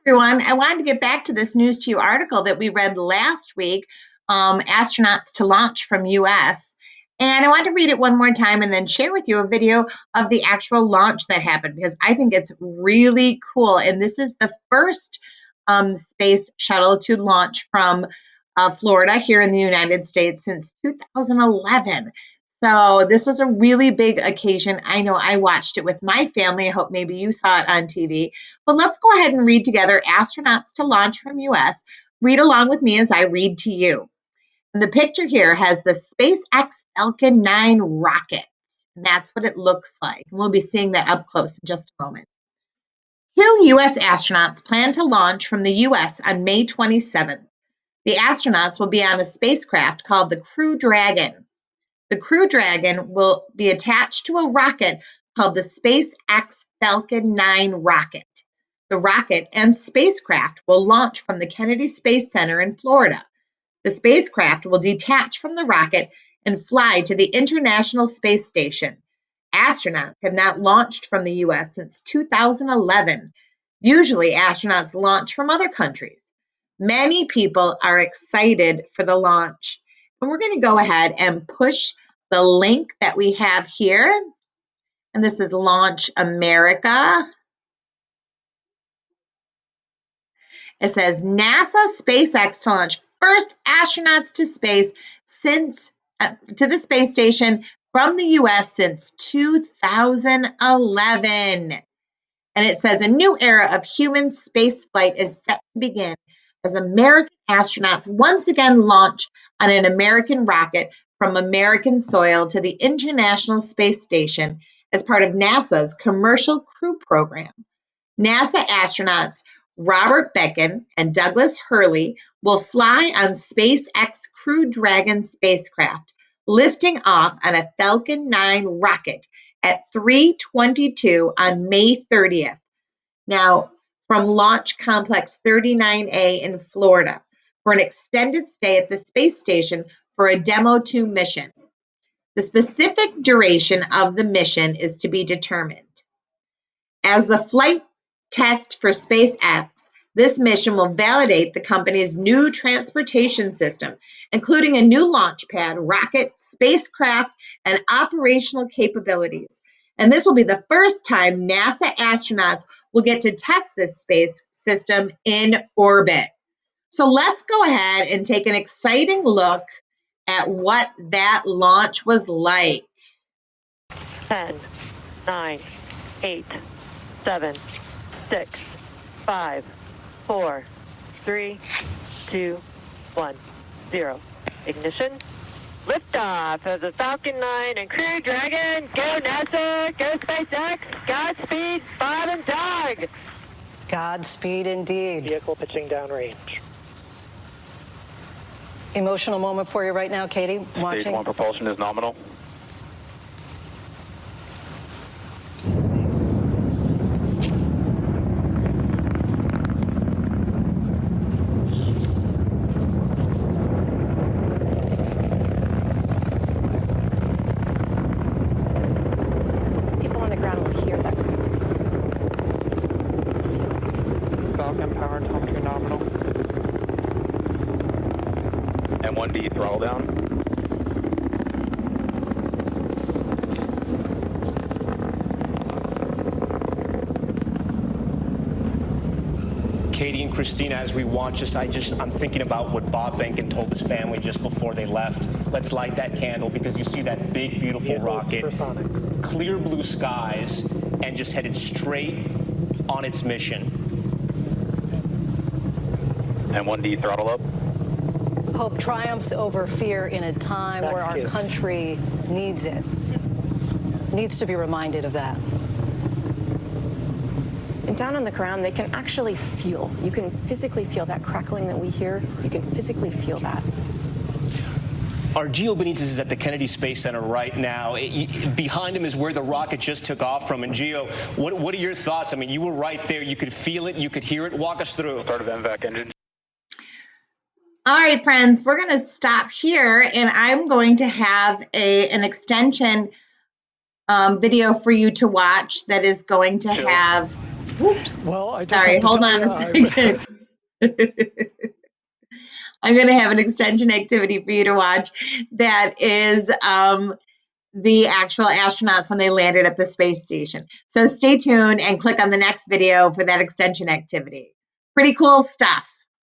Everyone. I wanted to get back to this News to You article that we read last week, astronauts to launch from US. And I wanted to read it one more time and then share with you a video of the actual launch that happened because I think it's really cool. And this is the first space shuttle to launch from Florida here in the United States since 2011. So this was a really big occasion. I know I watched it with my family. I hope maybe you saw it on TV. But let's go ahead and read together Astronauts to Launch from US. Read along with me as I read to you. And the picture here has the SpaceX Falcon 9 rocket. And that's what it looks like. And we'll be seeing that up close in just a moment. 2 US astronauts plan to launch from the US on May 27th. The astronauts will be on a spacecraft called the Crew Dragon. The Crew Dragon will be attached to a rocket called the SpaceX Falcon 9 rocket. The rocket and spacecraft will launch from the Kennedy Space Center in Florida. The spacecraft will detach from the rocket and fly to the International Space Station. Astronauts have not launched from the US since 2011. Usually, astronauts launch from other countries. Many people are excited for the launch. And we're going to go ahead and push the link that we have here. And this is Launch America. It says NASA SpaceX to launch first astronauts to space to the space station from the US since 2011. And it says a new era of human spaceflight is set to begin as American astronauts once again launch on an American rocket from American soil to the International Space Station as part of NASA's Commercial Crew Program. NASA astronauts Robert Becken and Douglas Hurley will fly on SpaceX Crew Dragon spacecraft, lifting off on a Falcon 9 rocket at 3:22 on May 30th. Now, from Launch Complex 39A in Florida for an extended stay at the space station for a Demo 2 mission. The specific duration of the mission is to be determined. As the flight test for SpaceX, this mission will validate the company's new transportation system, including a new launch pad, rocket, spacecraft, and operational capabilities. And this will be the first time NASA astronauts will get to test this space system in orbit. So let's go ahead and take an exciting look at what that launch was like. 10, 9, 8, 7, 6, 5, 4, 3, 2, 1, 0. Ignition. Liftoff of the Falcon 9 and Crew Dragon. Go NASA, go SpaceX, Godspeed, Bob and Doug. Godspeed indeed. Vehicle pitching downrange. Emotional moment for you right now, Katie, watching. Stage 1 propulsion is nominal. People on the ground will hear that crackling. Feel it. Falcon power telemetry nominal. M1D throttle down. Katie and Christina, as we watch this, I'm thinking about what Bob Behnken told his family just before they left. Let's light that candle because you see that big, beautiful rocket, clear blue skies, and just headed straight on its mission. M1D throttle up. Hope triumphs over fear in a time where our country needs it. Needs to be reminded of that. And down on the ground, they can actually feel. You can physically feel that crackling that we hear. You can physically feel that. Our Gio Benitez is at the Kennedy Space Center right now. Behind him is where the rocket just took off from. And Gio, what are your thoughts? I mean, you were right there. You could feel it. You could hear it. Walk us through. Start of MVAC engine. All right, friends, we're going to stop here, and I'm going to have an extension video for you to watch that is going to have Whoops. Well, I just Sorry, have to hold tell on you, a second. I'm going to have an extension activity for you to watch that is the actual astronauts when they landed at the space station. So stay tuned and click on the next video for that extension activity. Pretty cool stuff.